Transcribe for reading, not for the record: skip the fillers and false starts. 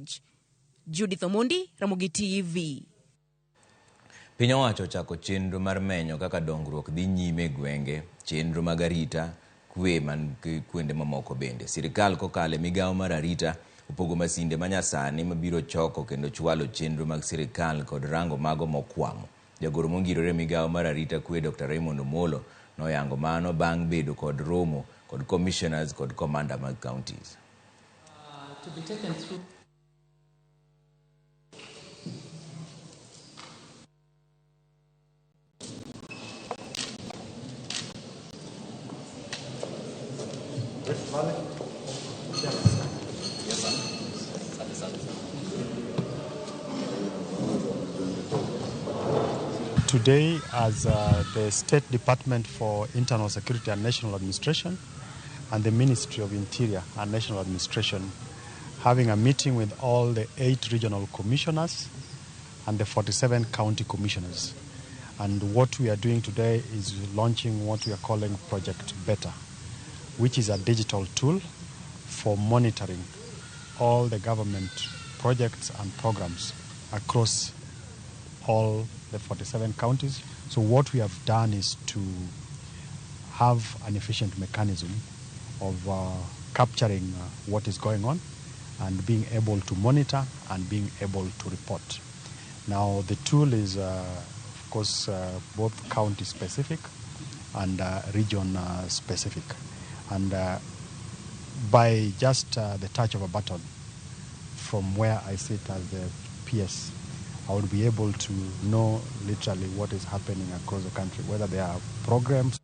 George. Judith Omondi, Ramogi TV. Piny owacho chako chenro mar menyo kaka dongruok dhi nyime gwenge, chenro mag arita, kwe man kuonde mamoko bende. Sirkal kokale migawo mar arita opogo masinde manyasani mabiro choko kendo chwalo chenro mag sirkal kod rango mago mokwamo. Jagoro mongirore migawo mar arita kwe Dr. Raymond Omolo noyango mano bang' bedo kod romo kod commissioners kod commander mag counties. To be taken through. Today, as the State Department for Internal Security and National Administration and the Ministry of Interior and National Administration, having a meeting with all the 8 regional commissioners and the 47 county commissioners. And what we are doing today is launching what we are calling Project Better, which is a digital tool for monitoring all the government projects and programs across all the 47 counties. So what we have done is to have an efficient mechanism of capturing what is going on and being able to monitor and being able to report. Now the tool is of course both county specific and region specific, and by just the touch of a button from where I sit as the PS, I would be able to know literally what is happening across the country, whether there are programs